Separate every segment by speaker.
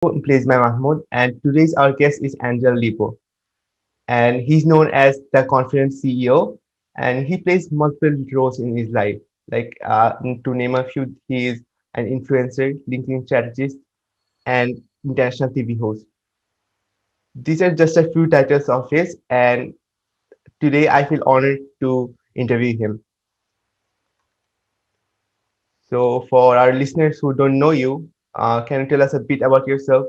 Speaker 1: Plays by Mahmoud, and today's our guest is Angel Ribo, and he's known as the Confident CEO, and he plays multiple roles in his life. To name a few, he is an influencer, LinkedIn strategist, and international TV host. These are just a few titles of his, and today I feel honored to interview him. So, for our listeners who don't know you, can you tell us a bit about yourself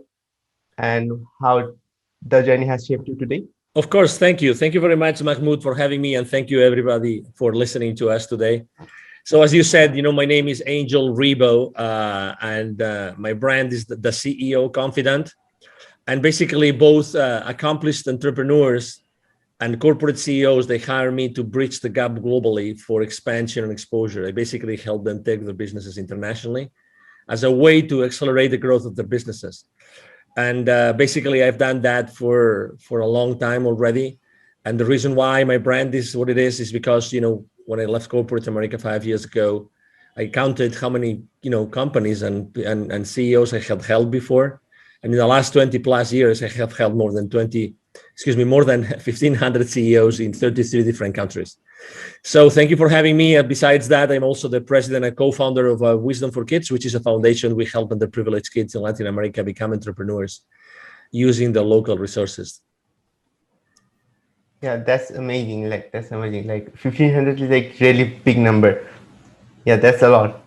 Speaker 1: and how the journey has shaped you today?
Speaker 2: Of course, thank you. Thank you very much, Mahmoud, for having me, and thank you everybody for listening to us today. So, as you said, my name is Angel Ribo, and my brand is the CEO Confidant. And basically, both accomplished entrepreneurs and corporate CEOs, they hire me to bridge the gap globally for expansion and exposure. I basically help them take their businesses internationally as a way to accelerate the growth of their businesses. And basically, I've done that for a long time already. And the reason why my brand is what it is because when I left corporate America 5 years ago, I counted how many companies and CEOs I had held before, and in the last 20 plus years, I have held more than 1,500 CEOs in 33 different countries. So thank you for having me. Besides that, I'm also the president and co-founder of Wisdom for Kids, which is a foundation we help underprivileged kids in Latin America become entrepreneurs using the local resources.
Speaker 1: Yeah, that's amazing. That's amazing. 1,500 is like really big number. Yeah, that's a lot.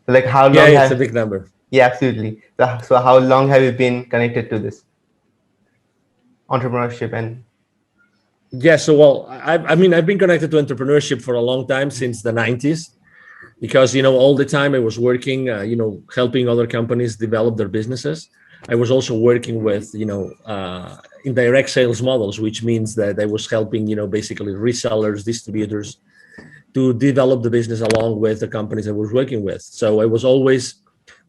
Speaker 1: Like how
Speaker 2: Yeah,
Speaker 1: long
Speaker 2: it's a
Speaker 1: have?
Speaker 2: big number.
Speaker 1: Yeah, absolutely. So how long have you been connected to this entrepreneurship and?
Speaker 2: Yeah, so well, I mean, I've been connected to entrepreneurship for a long time, since the 90s, because all the time I was working, helping other companies develop their businesses. I was also working with indirect sales models, which means that I was helping basically resellers, distributors, to develop the business along with the companies I was working with. So I was always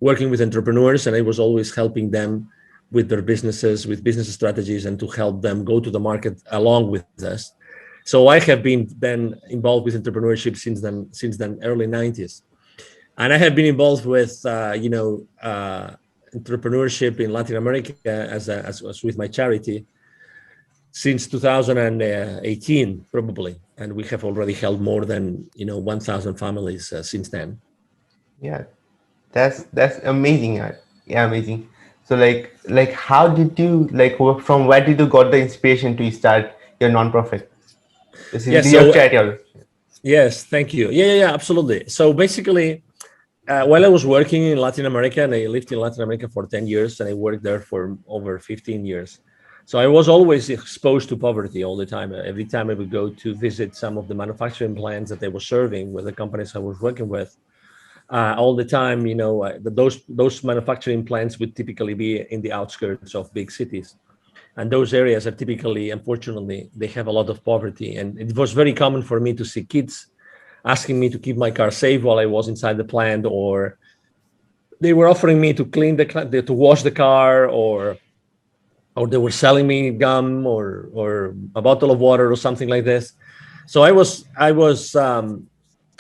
Speaker 2: working with entrepreneurs, and I was always helping them with their businesses, with business strategies, and to help them go to the market along with us. So I have been then involved with entrepreneurship since then early 90s. And I have been involved with entrepreneurship in Latin America as with my charity since 2018 probably, and we have already helped more than 1,000 families since then.
Speaker 1: Yeah, that's amazing. Yeah, amazing. So how did you from where did you got the inspiration to start your nonprofit? This
Speaker 2: Yeah,
Speaker 1: is your
Speaker 2: so
Speaker 1: charity.
Speaker 2: yes, thank you. Yeah, absolutely. So basically, while I was working in Latin America, and I lived in Latin America for 10 years, and I worked there for over 15 years. So I was always exposed to poverty all the time. Every time I would go to visit some of the manufacturing plants that they were serving with the companies I was working with, all the time, those manufacturing plants would typically be in the outskirts of big cities. And those areas are typically, unfortunately, they have a lot of poverty. And it was very common for me to see kids asking me to keep my car safe while I was inside the plant, or they were offering me to clean to wash the car, or they were selling me gum or a bottle of water or something like this. So I was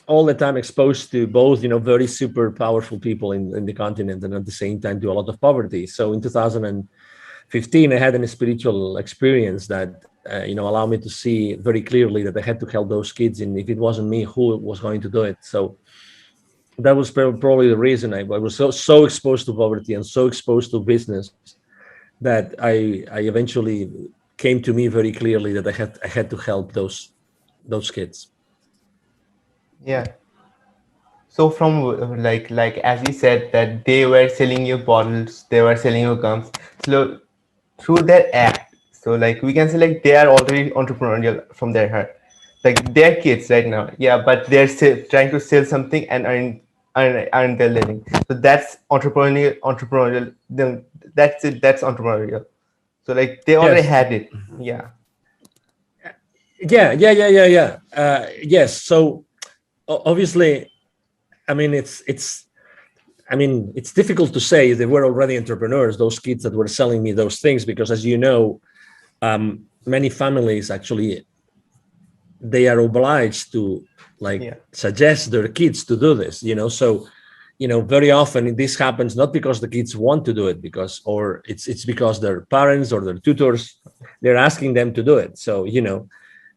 Speaker 2: all the time exposed to both, very super powerful people in the continent, and at the same time to a lot of poverty. So in 2015, I had a spiritual experience that allowed me to see very clearly that I had to help those kids, and if it wasn't me, who was going to do it? So that was probably the reason I was so exposed to poverty and so exposed to business that I eventually came to me very clearly that I had to help those kids.
Speaker 1: Yeah. So from as you said that they were selling you bottles, they were selling you gums. So through their act, so we can say they are already entrepreneurial from their heart. Like they're kids right now, yeah, but they're still trying to sell something and earn their living. So that's entrepreneurial. Then that's it. That's entrepreneurial. So they already
Speaker 2: Yes.
Speaker 1: had it. Yeah.
Speaker 2: Yeah. Yes. So obviously, I mean, it's difficult to say they were already entrepreneurs, those kids that were selling me those things, because as you know, many families actually, they are obliged to
Speaker 1: Yeah.
Speaker 2: suggest their kids to do this, so very often this happens not because the kids want to do it, because or it's because their parents or their tutors, they're asking them to do it. So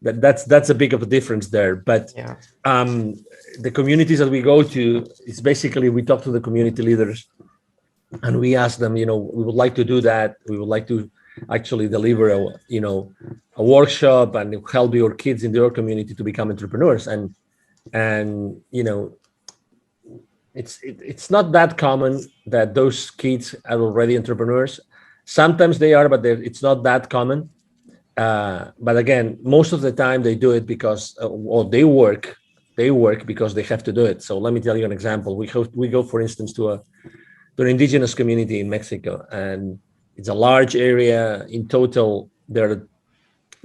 Speaker 2: that's a big of a difference there. But
Speaker 1: Yeah.
Speaker 2: um, the communities that we go to, it's basically we talk to the community leaders and we ask them, we would like to do that. We would like to actually deliver a workshop and help your kids in your community to become entrepreneurs. And it's not that common that those kids are already entrepreneurs. Sometimes they are, but it's not that common. But again, most of the time they do it because, or they work because they have to do it. So let me tell you an example. We go, for instance, to an indigenous community in Mexico, and it's a large area. In total, there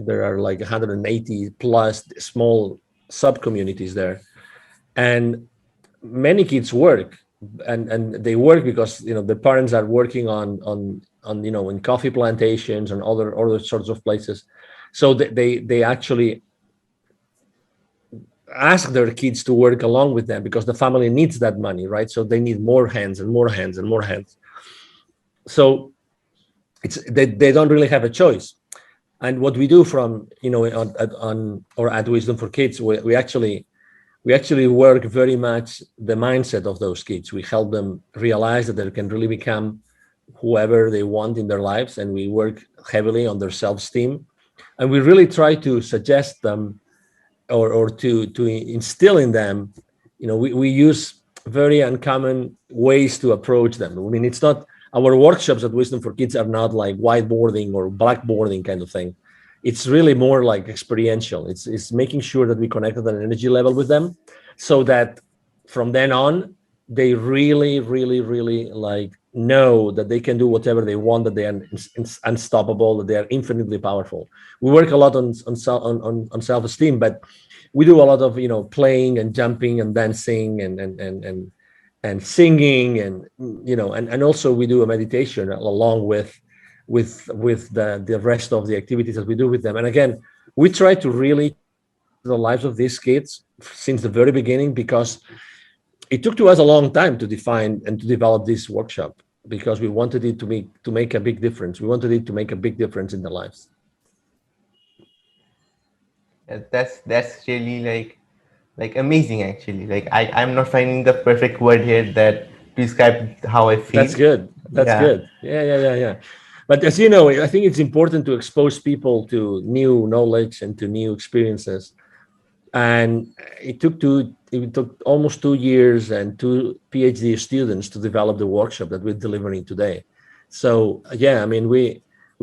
Speaker 2: are like 180 plus small sub communities there, and many kids work, and they work because the parents are working on in coffee plantations and other sorts of places. So they actually ask their kids to work along with them because the family needs that money, right? So they need more hands and more hands and more hands. So they don't really have a choice. And what we do from on or at Wisdom for Kids, we actually work very much the mindset of those kids. We help them realize that they can really become whoever they want in their lives, and we work heavily on their self-esteem. And we really try to suggest them, or to instill in them. We use very uncommon ways to approach them. I mean, it's not, our workshops at Wisdom for Kids are not like whiteboarding or blackboarding kind of thing. It's really more like experiential. It's making sure that we connect at an energy level with them, so that from then on they really, really, really like know that they can do whatever they want, that they are unstoppable, that they are infinitely powerful. We work a lot on self-esteem, but we do a lot of playing and jumping and dancing and singing, and also we do a meditation along with the rest of the activities that we do with them. And again, we try to really change the lives of these kids since the very beginning, because it took to us a long time to define and to develop this workshop, because we wanted it to make a big difference. We wanted it to make a big difference in their lives.
Speaker 1: That's really like amazing actually. Like I'm not finding the perfect word here that to describe how I
Speaker 2: That's
Speaker 1: feel.
Speaker 2: good. That's
Speaker 1: Yeah.
Speaker 2: good. Yeah, yeah, yeah, yeah. But as you know, I think it's important to expose people to new knowledge and to new experiences. And it took almost 2 years and two PhD students to develop the workshop that we're delivering today. So yeah, I mean, we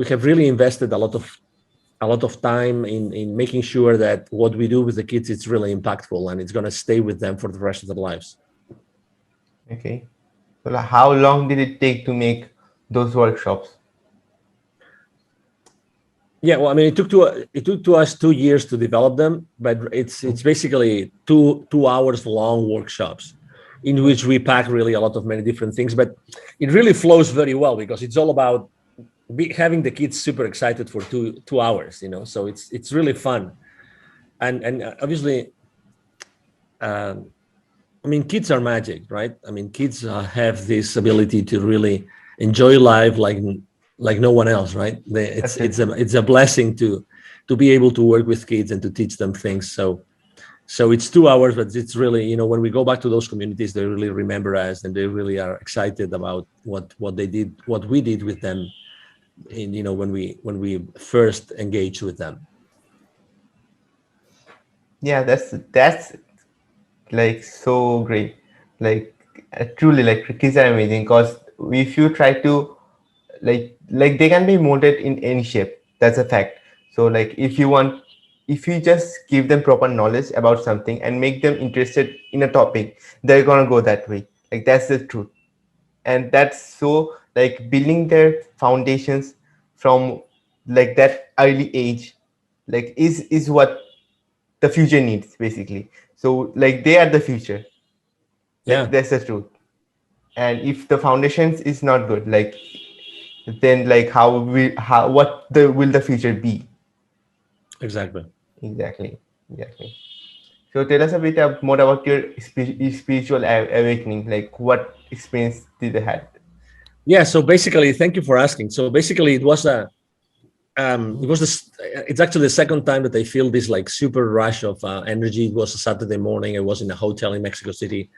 Speaker 2: have really invested a lot of time in making sure that what we do with the kids is really impactful, and it's going to stay with them for the rest of their lives.
Speaker 1: Okay. So like, how long did it take to make those workshops?
Speaker 2: Yeah, well, I mean, it took to us 2 years to develop them, but it's basically two hours long workshops in which we pack really a lot of many different things. But it really flows very well because it's all about having the kids super excited for two hours. So it's really fun, and obviously, um, I mean, kids are magic, right? I mean, kids have this ability to really enjoy life like no one else, right? It's a blessing to be able to work with kids and to teach them things. So it's 2 hours, but it's really, when we go back to those communities, they really remember us and they really are excited about what they did, what we did with them, in when we first engaged with them.
Speaker 1: Yeah, that's like so great. Like truly, like kids are amazing because if you try to like they can be molded in any shape. That's a fact. So like if you just give them proper knowledge about something and make them interested in a topic, they're gonna go that way. Like that's the truth. And that's so like building their foundations from like that early age like is what the future needs basically. So like they are the future.
Speaker 2: Yeah,
Speaker 1: That's the truth. And if the foundations is not good, like then like how what the will the future be?
Speaker 2: exactly.
Speaker 1: Exactly. Exactly. So tell us a bit more about your spiritual awakening. Like what experience did you had?
Speaker 2: Yeah. So basically, thank you for asking. So basically, it was this. It's actually the second time that I feel this like super rush of energy. It was a Saturday morning. I was in a hotel in Mexico City.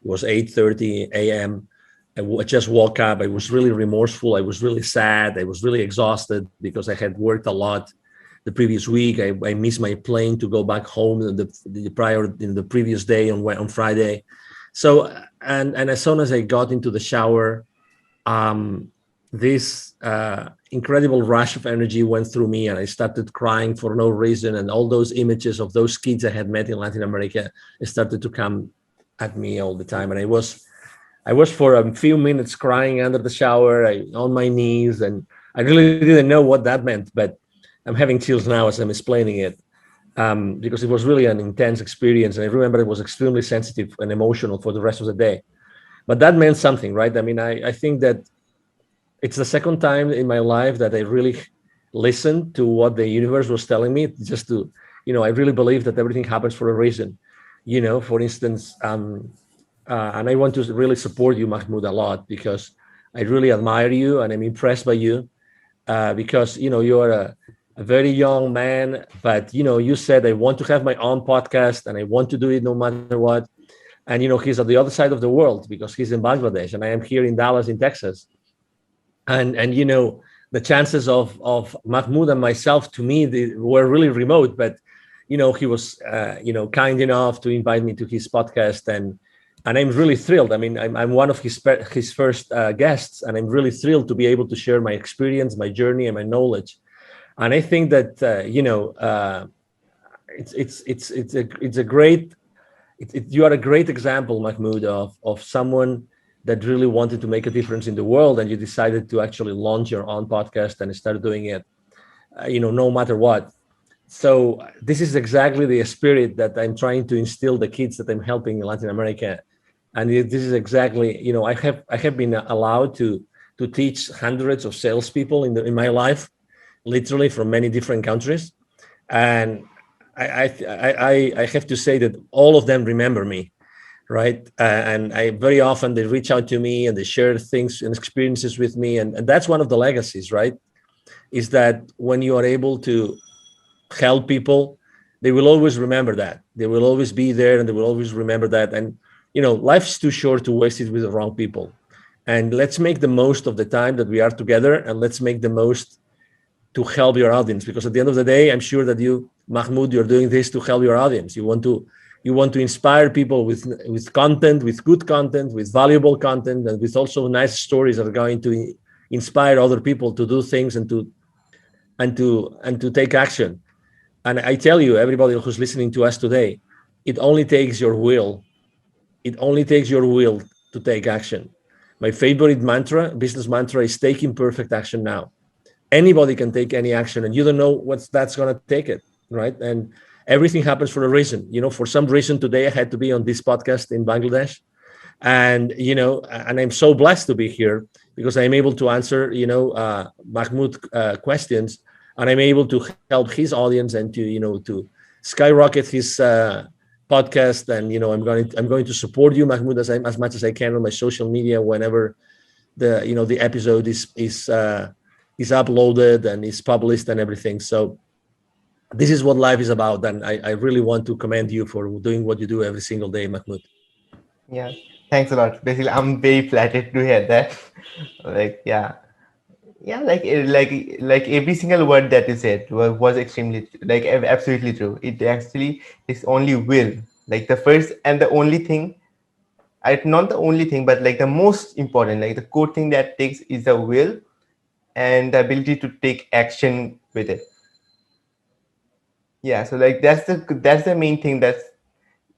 Speaker 2: It was 8:30 a.m. I just woke up. I was really remorseful. I was really sad. I was really exhausted because I had worked a lot the previous week. I missed my plane to go back home the previous day on Friday. So and as soon as I got into the shower, um, this incredible rush of energy went through me, and I started crying for no reason. And all those images of those kids I had met in Latin America started to come at me all the time. And I was for a few minutes crying under the shower, on my knees, and I really didn't know what that meant. But I'm having chills now as I'm explaining it, because it was really an intense experience, and I remember it was extremely sensitive and emotional for the rest of the day. But that meant something, right? I mean, I think that it's the second time in my life that I really listened to what the universe was telling me. Just to, I really believe that everything happens for a reason. For instance, and I want to really support you, Mahmoud, a lot, because I really admire you and I'm impressed by you, because you are a very young man, but you said I want to have my own podcast and I want to do it no matter what. And he's at the other side of the world because he's in Bangladesh and I am here in Dallas, in Texas. And the chances of Mahmoud and myself, to me, they were really remote. But he was kind enough to invite me to his podcast, and I'm really thrilled. I mean, I'm one of his first guests, and I'm really thrilled to be able to share my experience, my journey, and my knowledge. And I think that it's a great you are a great example, Mahmoud, of someone that really wanted to make a difference in the world, and you decided to actually launch your own podcast and start doing it, no matter what. So this is exactly the spirit that I'm trying to instill the kids that I'm helping in Latin America, and this is exactly, I have been allowed to teach hundreds of salespeople in my life, literally from many different countries, and I have to say that all of them remember me, right? And I very often they reach out to me and they share things and experiences with me, and that's one of the legacies, right? Is that when you are able to help people, they will always remember that. They will always be there, and they will always remember that. And life's too short to waste it with the wrong people. And let's make the most of the time that we are together, and let's make the most to help your audience, because at the end of the day, I'm sure that you, Mahmoud, you're doing this to help your audience. You want to inspire people with content, with good content, with valuable content, and with also nice stories that are going to inspire other people to do things and to take action. And I tell you, everybody who's listening to us today, it only takes your will. It only takes your will to take action. My favorite business mantra, is taking perfect action now. Anybody can take any action, and you don't know what's that's going to take it, right? And everything happens for a reason. For some reason today I had to be on this podcast in Bangladesh, and I'm so blessed to be here because I'm able to answer Mahmoud questions, and I'm able to help his audience and to skyrocket his podcast. And I'm going to support you, Mahmoud, as much as I can on my social media whenever the episode is uploaded and is published and everything. So this is what life is about, and I really want to commend you for doing what you do every single day, Mahmoud.
Speaker 1: Yeah, thanks a lot. Basically, I'm very flattered to hear that. Like, yeah, yeah, like every single word that you said was extremely like absolutely true. It actually is only will, like the first and the only thing. Not the only thing, but like the most important, like the core thing that takes is the will and the ability to take action with it. Yeah, so like that's the main thing. That's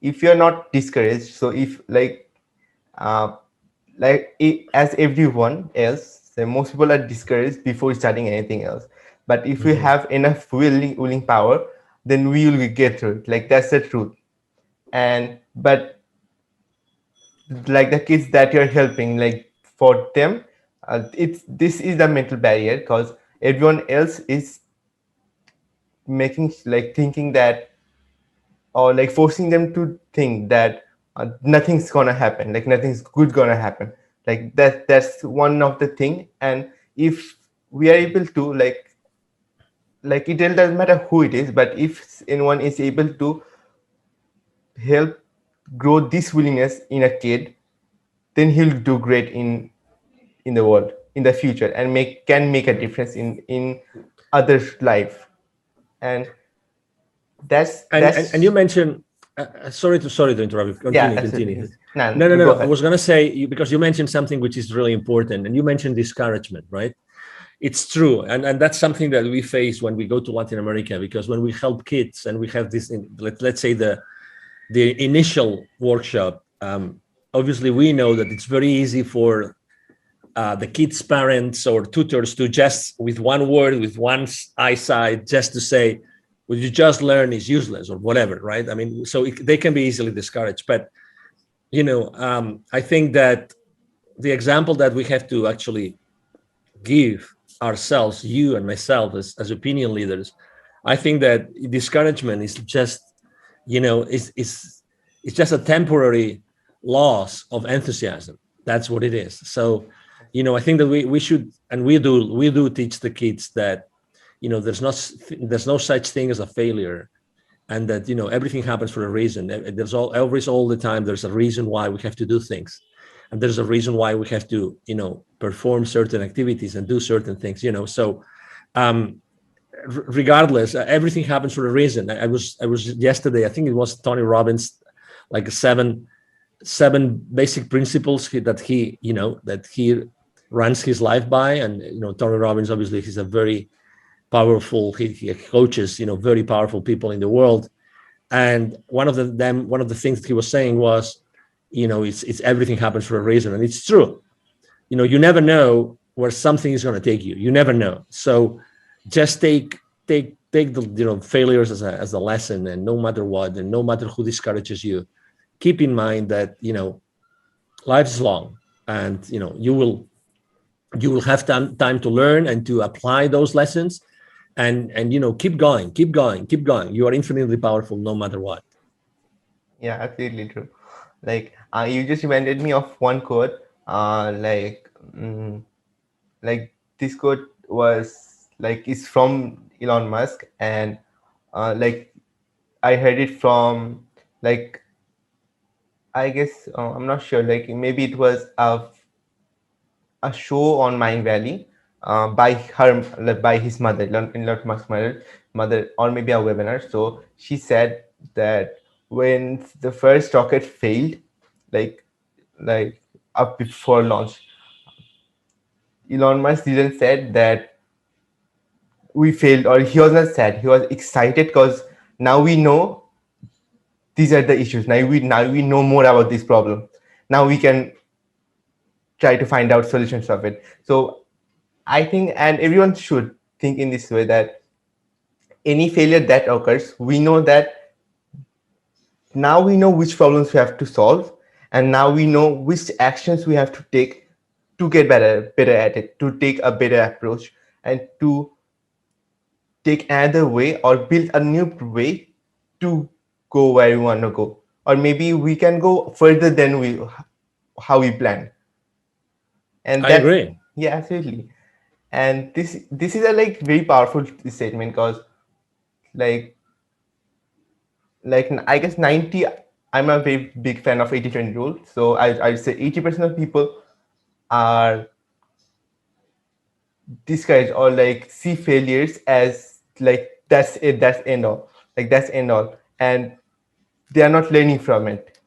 Speaker 1: if you're not discouraged. So if uh, as everyone else, so most people are discouraged before starting anything else. But if we
Speaker 2: Mhm.
Speaker 1: have enough willing power, then we will get through it. Like that's the truth. And but like the kids that you're helping, like for them, it's this is the mental barrier because everyone else is making like thinking that or like forcing them to think that nothing's gonna happen, like nothing's good gonna happen. Like that's one of the thing. And if we are able to like it doesn't matter who it is, but if anyone is able to help grow this willingness in a kid, then he'll do great in the world in the future, and make a difference in others life. And
Speaker 2: And you
Speaker 1: that's
Speaker 2: mentioned, sorry to interrupt you.
Speaker 1: yeah,
Speaker 2: Continue.
Speaker 1: absolutely. Nah,
Speaker 2: No, no,
Speaker 1: go
Speaker 2: no. I
Speaker 1: ahead.
Speaker 2: was gonna say because you mentioned something which is really important, and you mentioned discouragement, right? It's true, and that's something that we face when we go to Latin America, because when we help kids and we have this, let's say the initial workshop, obviously we know that it's very easy for the kids' parents or tutors to just with one word, with one eyesight, just to say, "What you just learn is useless" or whatever, right? I mean, so they can be easily discouraged. But I think that the example that we have to actually give ourselves, you and myself, as opinion leaders, I think that discouragement is just, it's just a temporary loss of enthusiasm. That's what it is. So, I think that we should, and we do teach the kids that, there's no such thing as a failure, and that everything happens for a reason. There's all the time there's a reason why we have to do things, and there's a reason why we have to perform certain activities and do certain things. So um regardless, everything happens for a reason. I was yesterday, I think it was Tony Robbins, like seven basic principles that he runs his life by. And Tony Robbins, obviously, he's a very powerful, he coaches very powerful people in the world. And one of the things that he was saying was, it's everything happens for a reason. And it's true. You never know where something is going to take you. You never know. So just take the failures as a lesson. And no matter what, and no matter who discourages you, keep in mind that life is long, and you will have time to learn and to apply those lessons. And keep going, keep going, keep going. You are infinitely powerful no matter what.
Speaker 1: Yeah, absolutely true. Like you just reminded me of one quote. Like this quote was like is from Elon Musk, and like I heard it from like I guess I'm not sure. Like maybe it was a show on Mind Valley by her like, by his mother, Elon Musk's mother, or maybe a webinar. So she said that when the first rocket failed, like like up before launch, Elon Musk didn't said that we failed, or he was not sad. He was excited because now we know these are the issues. Now we know more about this problem. Now we can try to find out solutions of it. So I think, and everyone should think in this way, that any failure that occurs, we know that now we know which problems we have to solve, and now we know which actions we have to take to get better at it, to take a better approach, and to take another way or build a new way to go where we want to go, or maybe we can go further than we how we plan. And
Speaker 2: I
Speaker 1: that,
Speaker 2: agree.
Speaker 1: yeah, absolutely. And this is a like very powerful statement, because like I guess 90, I'm a very big fan of 80/20 rule. So I'd say 80% of people are discouraged or like see failures as like that's it, that's end all, like that's end all, and they are not learning from it.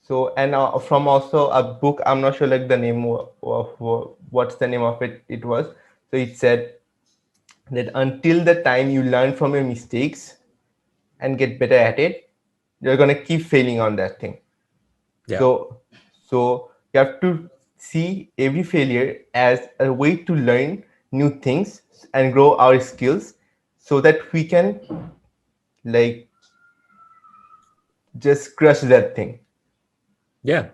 Speaker 1: So, and from also a book, I'm not sure like the name of what's the name of it, it was. So it said that until the time you learn from your mistakes and get better at it, you're gonna keep failing on that thing.
Speaker 2: Yeah.
Speaker 1: So, so you have to see every failure as a way to learn new things and grow our skills, so that we can like just crush that thing.
Speaker 2: Yeah,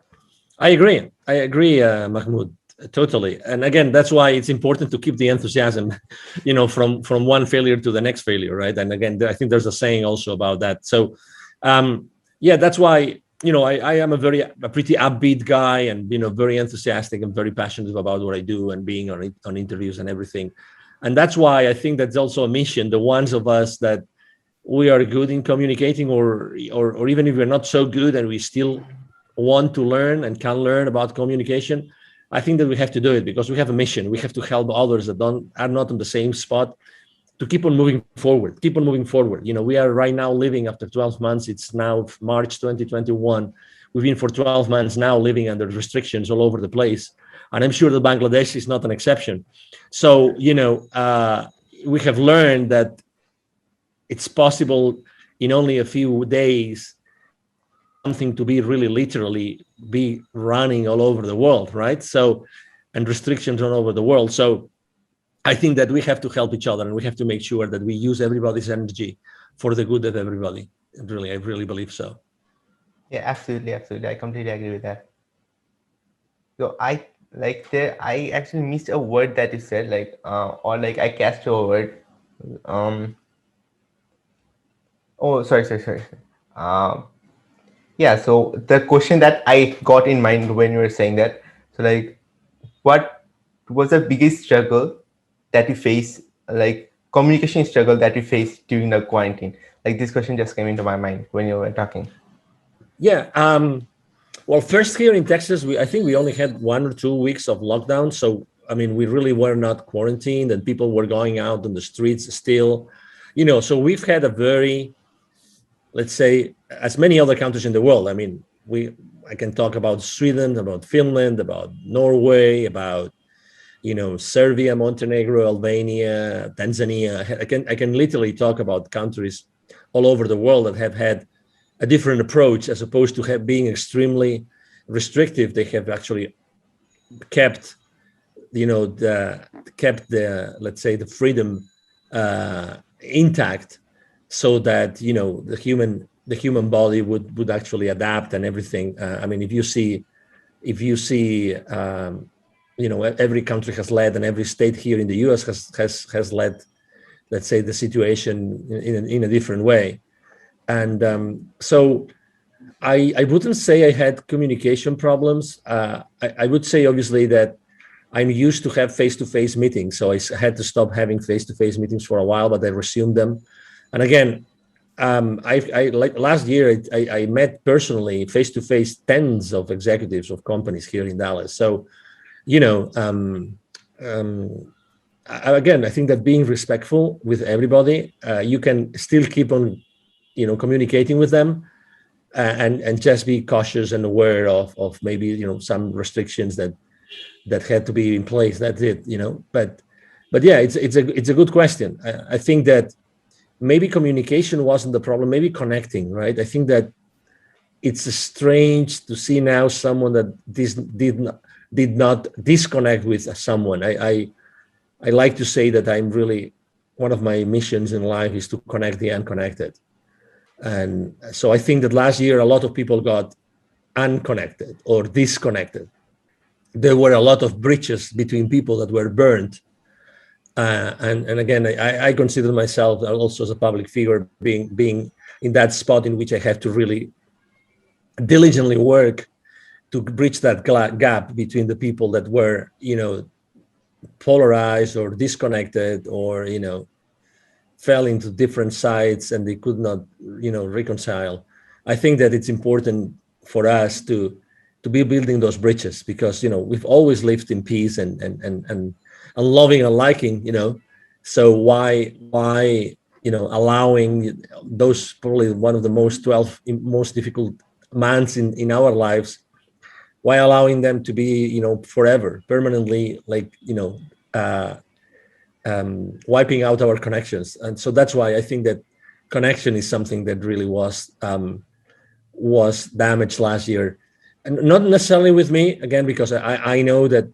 Speaker 2: I agree. I agree, Mahmoud. Totally. And again, that's why it's important to keep the enthusiasm, from one failure to the next failure, right? And again, I think there's a saying also about that. So, yeah, that's why, I am a pretty upbeat guy, and very enthusiastic and very passionate about what I do, and being on interviews and everything. And that's why I think that's also a mission. The ones of us that we are good in communicating, or even if we're not so good and we still want to learn and can learn about communication, I think that we have to do it because we have a mission. We have to help others that are not on the same spot, to keep on moving forward, keep on moving forward. We are right now living, after 12 months, it's now March 2021. We've been for 12 months now living under restrictions all over the place. And I'm sure that Bangladesh is not an exception. So, we have learned that it's possible in only a few days for something to be really literally be running all over the world, right? So, and restrictions all over the world. So I think that we have to help each other, and we have to make sure that we use everybody's energy for the good of everybody. Really, I really believe so.
Speaker 1: Yeah, absolutely, absolutely. I completely agree with that. So I actually missed a word that you said, or like I catched a word. Um, oh, sorry. Um, yeah. So the question that I got in mind when you were saying that, so like, what was the biggest struggle that you face, like communication struggle that you faced during the quarantine? Like this question just came into my mind when you were talking.
Speaker 2: Yeah. Well, first, here in Texas, I think we only had 1 or 2 weeks of lockdown. So, I mean, we really were not quarantined, and people were going out on the streets still. So we've had a very, let's say, as many other countries in the world. I mean, I can talk about Sweden, about Finland, about Norway, about Serbia, Montenegro, Albania, Tanzania. I can literally talk about countries all over the world that have had a different approach, as opposed to being extremely restrictive. They have actually kept, the, let's say, the freedom intact, so that the human body would actually adapt and everything. I mean, if you see every country has led, and every state here in the US has led, let's say, the situation in a different way. And so I wouldn't say I had communication problems. I would say, obviously, that I'm used to have face-to-face meetings, so I had to stop having face-to-face meetings for a while, but I resumed them. And again, I like last year, I met personally face-to-face tens of executives of companies here in Dallas. So, you know, again, I think that being respectful with everybody, you can still keep on, communicating with them, and just be cautious and aware of maybe some restrictions that had to be in place. That's it. But yeah, it's a good question. I think that maybe communication wasn't the problem. Maybe connecting, right? I think that it's strange to see now someone that did not disconnect with someone. I like to say that I'm really, one of my missions in life is to connect the unconnected. And so I think that last year a lot of people got unconnected or disconnected. There were a lot of bridges between people that were burned. And again, I consider myself also as a public figure being in that spot in which I have to really diligently work to bridge that gap between the people that were, polarized or disconnected, or, fell into different sides and they could not, reconcile. I think that it's important for us to be building those bridges, because, we've always lived in peace and loving and liking, so why allowing those, probably one of the most difficult months in our lives, why allowing them to be, forever, permanently, like, wiping out our connections. And so that's why I think that connection is something that really was damaged last year, and not necessarily with me, again, because I know that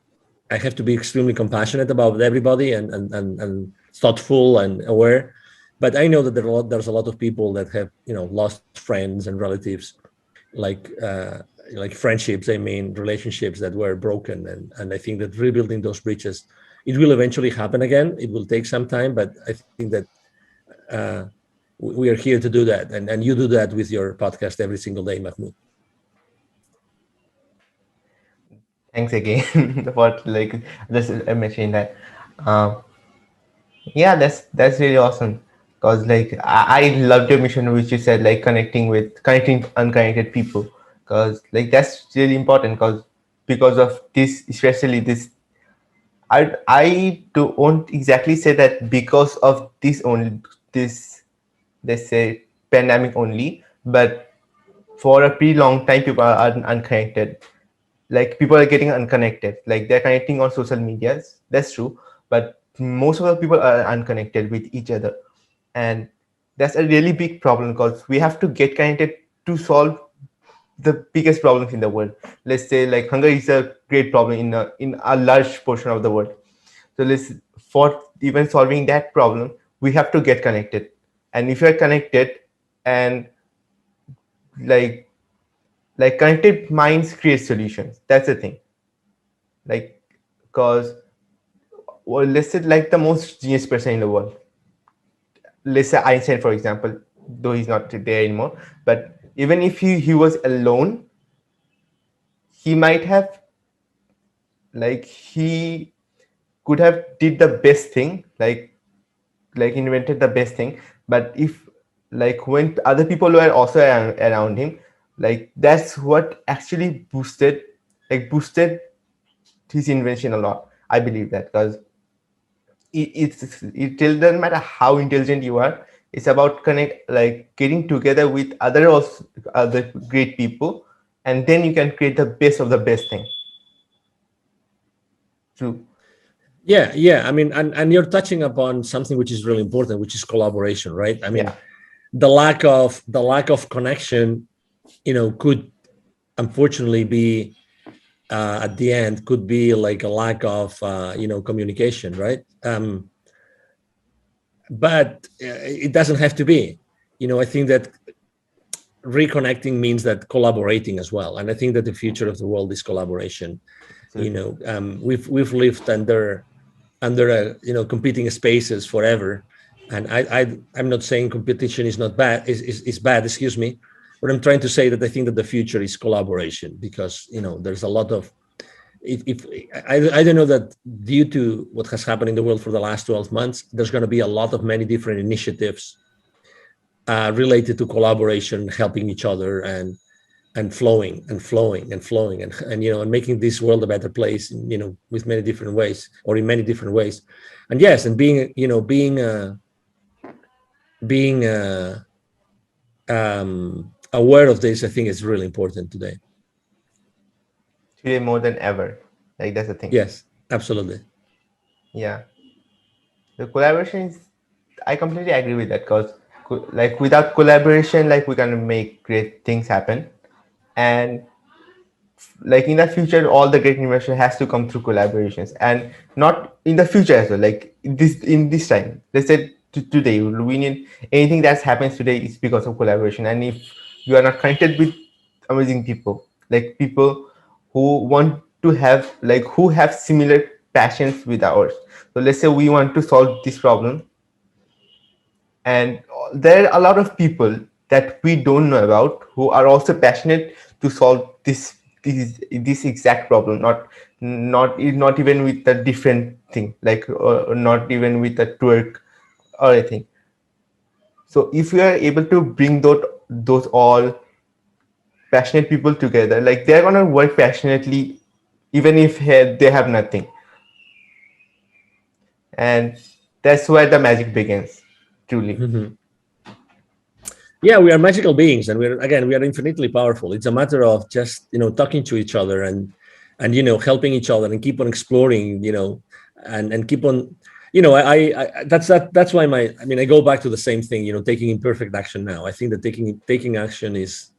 Speaker 2: I have to be extremely compassionate about everybody, and thoughtful and aware. But I know that there's a lot of people that have, lost friends and relatives, like, like friendships, I mean relationships that were broken, and I think that rebuilding those bridges, it will eventually happen again. It will take some time, but I think that uh, we are here to do that, and you do that with your podcast every single day, Mahmoud.
Speaker 1: Thanks again for like just mentioning that. Um, yeah, that's really awesome. Cause like I loved your mission, which you said like connecting unconnected people. Cause like that's really important. Cause because of this, especially this, I don't exactly say that because of this only this, let's say, pandemic only, but for a pretty long time people are unconnected. Like people are getting unconnected, like they're connecting on social medias, that's true, but most of the people are unconnected with each other. And that's a really big problem because we have to get connected to solve the biggest problems in the world. Let's say like hunger is a great problem in a large portion of the world. So let's, for even solving that problem, we have to get connected. And if you're connected, and like connected minds create solutions, that's the thing. Like, because, well, let's say like the most genius person in the world, let's say Einstein for example, though he's not there anymore, but even if he was alone, he might have, like, he could have did the best thing, like invented the best thing. But if, like, when other people were also around him, like that's what actually boosted his invention a lot. I believe that, because it doesn't matter how intelligent you are. It's about connect, like getting together with other great people, and then you can create the best of the best thing. True.
Speaker 2: Yeah, yeah. I mean, and you're touching upon something which is really important, which is collaboration, right? I
Speaker 1: Yeah.
Speaker 2: mean, the lack of connection, could unfortunately be at the end could be like a lack of communication, right? But it doesn't have to be. I think that reconnecting means that collaborating as well, and I think that the future of the world is collaboration.
Speaker 1: Absolutely.
Speaker 2: We've lived under competing spaces forever, and I'm not saying competition is not bad, is bad, excuse me, but I'm trying to say that I think that the future is collaboration, because there's a lot of, if I don't know, that due to what has happened in the world for the last 12 months, there's going to be a lot of many different initiatives related to collaboration, helping each other, and flowing and flowing and flowing, and making this world a better place, with many different ways, or in many different ways. And yes, and being aware of this, I think, is really important today.
Speaker 1: Today more than ever. Like that's the thing.
Speaker 2: Yes, absolutely.
Speaker 1: Yeah. The collaboration is, I completely agree with that, because like without collaboration, like we can make great things happen. And like in the future, all the great innovation has to come through collaborations, and not in the future as well, like in this time, let's say today we need anything that happens today is because of collaboration. And if you are not connected with amazing people, like people who want to have, like who have similar passions with ours, so let's say we want to solve this problem, and there are a lot of people that we don't know about who are also passionate to solve this exact problem, not even with a different thing, like not even with a twerk or anything. So if we are able to bring those all passionate people together, like they're gonna work passionately even if they have nothing. And that's where the magic begins, truly.
Speaker 2: Mhm. Yeah, we are magical beings, and we are infinitely powerful. It's a matter of just talking to each other, and helping each other, and keep on exploring, and keep on, that's why I go back to the same thing, taking imperfect action now. I think that taking action is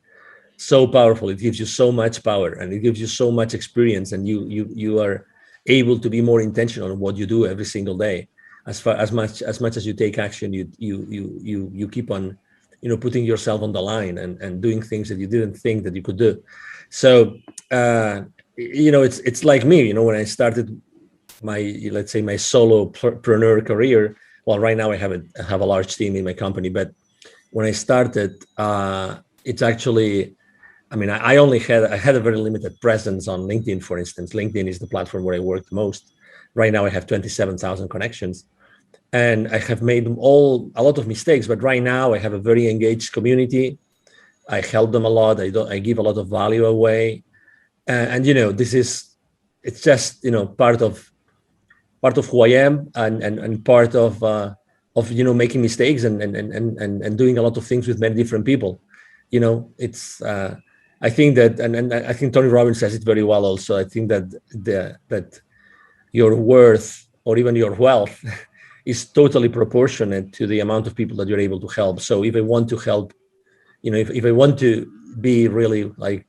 Speaker 2: so powerful. It gives you so much power, and it gives you so much experience, and you are able to be more intentional on what you do every single day. As much as you take action, you keep on putting yourself on the line and doing things that you didn't think that you could do. So it's like me, when I started my, let's say, my solopreneur career. Well, right now I have a large team in my company, but when I started, it's actually, I mean, I had a very limited presence on LinkedIn, for instance. LinkedIn is the platform where I work the most. Right now I have 27,000 connections, and I have made a lot of mistakes, but right now I have a very engaged community. I help them a lot. I give a lot of value away. And this is, it's just, part of who I am, and part of making mistakes, and doing a lot of things with many different people. It's I think that, and I think Tony Robbins says it very well also. I think that that your worth, or even your wealth, is totally proportionate to the amount of people that you're able to help. So if I want to help, if I want to be really, like,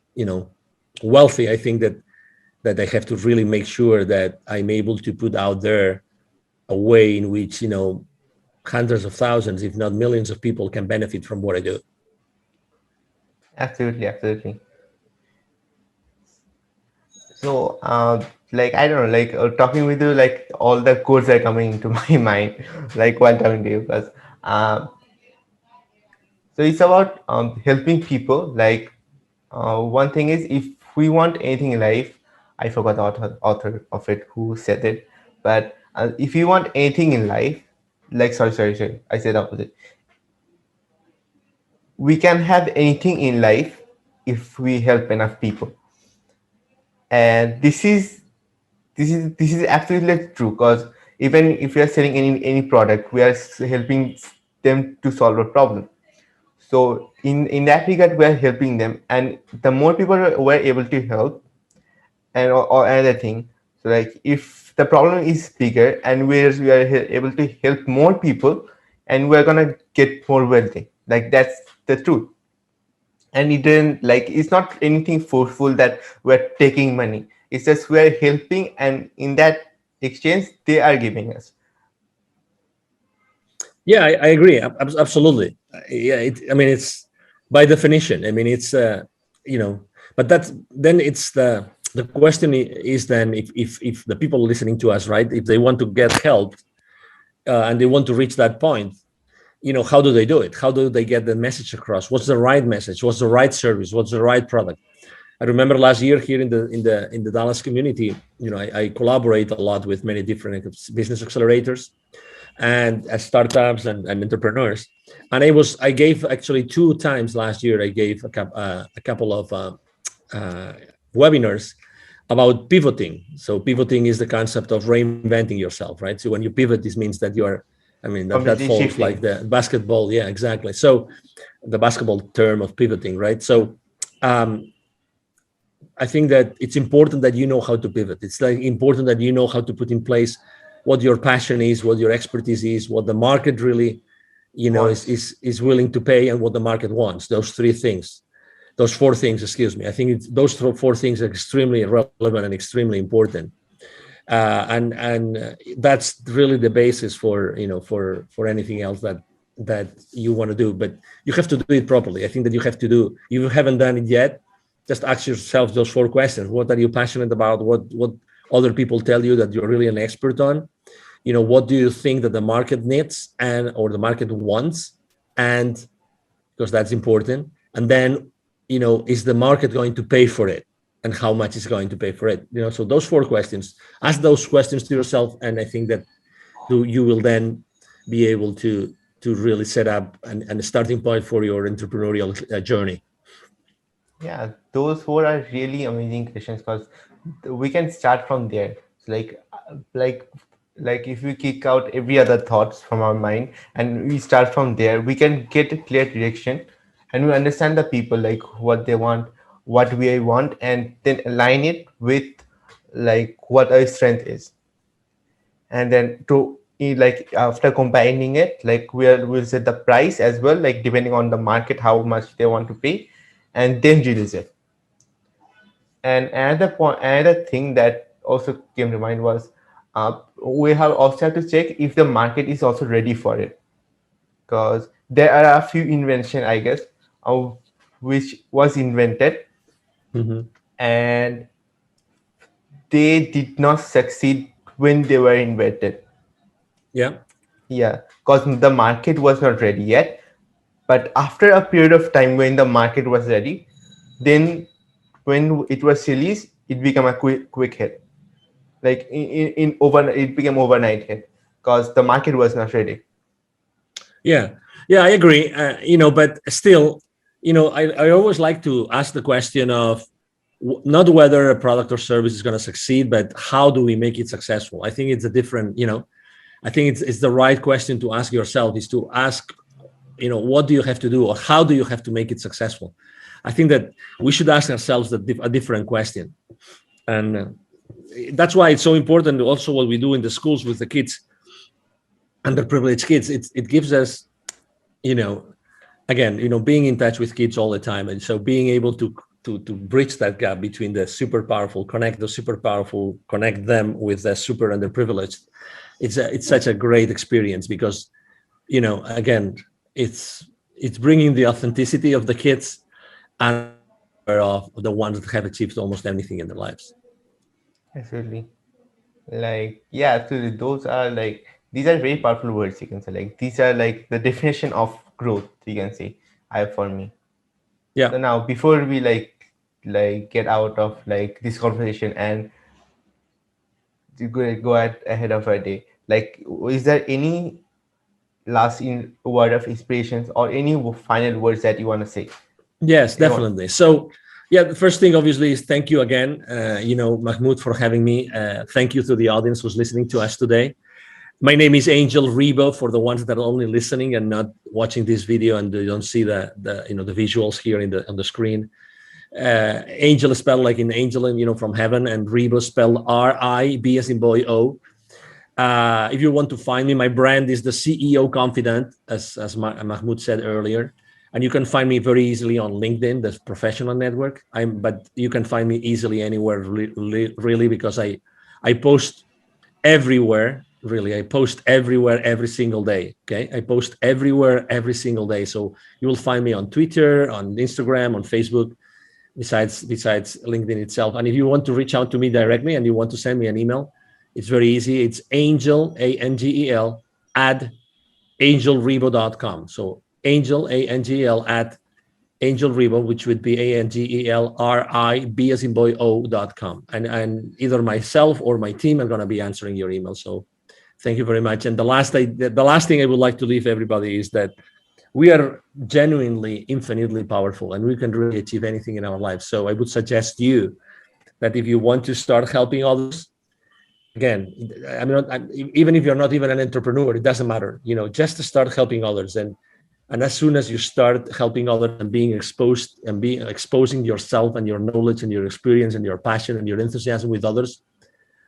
Speaker 2: wealthy, I think that I have to really make sure that I'm able to put out there a way in which, hundreds of thousands, if not millions of people can benefit from what I do.
Speaker 1: Absolutely, absolutely. So, like, I don't know, like, talking with you, like all the codes are coming into my mind, like while talking to you, because um, so it's about helping people. Like, one thing is, if we want anything in life, I forgot the author of it who said it, but if you want anything in life, like, sorry, I said opposite. We can have anything in life if we help enough people, and this is absolutely true, because even if we are selling any product, we are helping them to solve a problem. So in that regard, we are helping them, and the more people we're able to help, and or another thing, so like if the problem is bigger and we are able to help more people, and we're gonna get more wealthy, like that's the truth. And it didn't, like, it's not anything forceful that we're taking money. It's just we're helping, and in that exchange they are giving us.
Speaker 2: Yeah, I agree. Absolutely. Yeah, I mean, it's by definition. I mean, it's you know, but that's then it's the question is then, if the people listening to us, right, if they want to get help, and they want to reach that point, how do they do it? How do they get the message across? What's the right message? What's the right service? What's the right product? I remember last year here in the Dallas community, I collaborate a lot with many different business accelerators and startups and entrepreneurs. And I gave actually 2 times last year. I gave a couple of uh, webinars about pivoting. So pivoting is the concept of reinventing yourself, right? So when you pivot, this means that you are, I mean, that
Speaker 1: Completely
Speaker 2: falls like
Speaker 1: shifting.
Speaker 2: the basketball. Yeah, exactly. So the basketball term of pivoting, right? So um, I think that it's important that you know how to pivot. It's like important that you know how to put in place what your passion is, what your expertise is, what the market really,
Speaker 1: Wants.
Speaker 2: is willing to pay, and what the market wants. Those 3 things, those 4 things, excuse me. I think those 4 things are extremely relevant and extremely important. And that's really the basis for anything else that you want to do. But you have to do it properly. I think that you have to do. If you haven't done it yet, just ask yourself those 4 questions. What are you passionate about? What other people tell you that you're really an expert on? What do you think that the market needs and or the market wants? And because that's important. And then, is the market going to pay for it? And how much is going to pay for it? So those 4 questions, ask those questions to yourself. And I think that you will then be able to really set up a starting point for your entrepreneurial journey.
Speaker 1: Yeah, those four are really amazing questions, because we can start from there. So like if we kick out every other thoughts from our mind and we start from there, we can get a clear direction, and we understand the people, like what they want, what we want, and then align it with like what our strength is. And then to like after combining it, like we'll set the price as well, like depending on the market how much they want to pay, and then release it. And another thing that also came to mind was we have also have to check if the market is also ready for it, because there are a few invention, I guess, of which was invented
Speaker 2: Hmm.
Speaker 1: and they did not succeed when they were invented.
Speaker 2: Yeah.
Speaker 1: Yeah, because the market was not ready yet. But after a period of time when the market was ready, then when it was released, it became a quick hit. Like in overnight, it became overnight hit because the market was not ready.
Speaker 2: Yeah, yeah, I agree. But still, I always like to ask the question of not whether a product or service is going to succeed, but how do we make it successful? I think it's a different, I think it's the right question to ask yourself is to ask, what do you have to do or how do you have to make it successful? I think that we should ask ourselves a different question. And that's why it's so important also what we do in the schools with the kids, underprivileged kids. It gives us, you know, again, being in touch with kids all the time, and so being able to bridge that gap between the super powerful, connect the super powerful, connect them with the super underprivileged. It's such a great experience because, again, it's bringing the authenticity of the kids and also the power of the ones that have achieved almost anything in their lives.
Speaker 1: Absolutely. Like, yeah, absolutely. Those are like, these are very powerful words, you can say. Like, these are like the definition of growth, you can say, I for me.
Speaker 2: Yeah.
Speaker 1: So now, before we like get out of like this conversation and to go ahead of our day, like, is there any last word of inspirations or any final words that you want to say?
Speaker 2: Yes,
Speaker 1: Anyone?
Speaker 2: definitely. So, yeah, the first thing obviously is thank you again, Mahmoud, for having me. Thank you to the audience who's listening to us today. My name is Angel Ribo for the ones that are only listening and not watching this video and they don't see the visuals here on the screen. Angel is spelled like in angel, and from heaven, and Ribo spelled R-I-B as in boy O. If you want to find me, my brand is the CEO Confidant, as Mahmoud said earlier, and you can find me very easily on LinkedIn, the professional network. But you can find me easily anywhere, really, because I post everywhere. Really, I post everywhere every single day. Okay, I post everywhere every single day. So you will find me on Twitter, on Instagram, on Facebook, besides LinkedIn itself. And if you want to reach out to me directly and you want to send me an email, it's very easy. It's Angel, Angel, at angelribo.com. So Angel, Angel, at angelribo, which would be ANGELRIB as in boy O.com. And either myself or my team are going to be answering your email. So thank you very much. And the last thing I would like to leave everybody is that we are genuinely infinitely powerful and we can really achieve anything in our lives. So I would suggest you that if you want to start helping others, again, even if you're not even an entrepreneur, it doesn't matter, just to start helping others. And as soon as you start helping others and being exposed and being exposing yourself and your knowledge and your experience and your passion and your enthusiasm with others,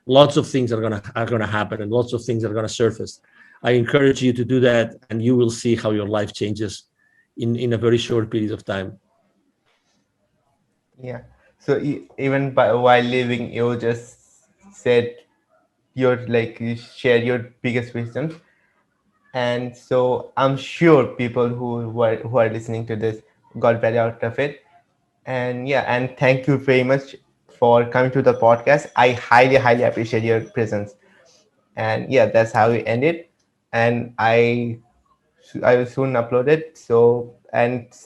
Speaker 2: lots of things are gonna happen and lots of things are gonna surface. I encourage you to do that, and you will see how your life changes in a very short period of time.
Speaker 1: Yeah. So even while living, you just said your like you share your biggest wisdom, and so I'm sure people who are listening to this got value out of it. And yeah, and thank you very much for coming to the podcast. I highly appreciate your presence. And yeah, that's how we end it. And I will soon upload it. So and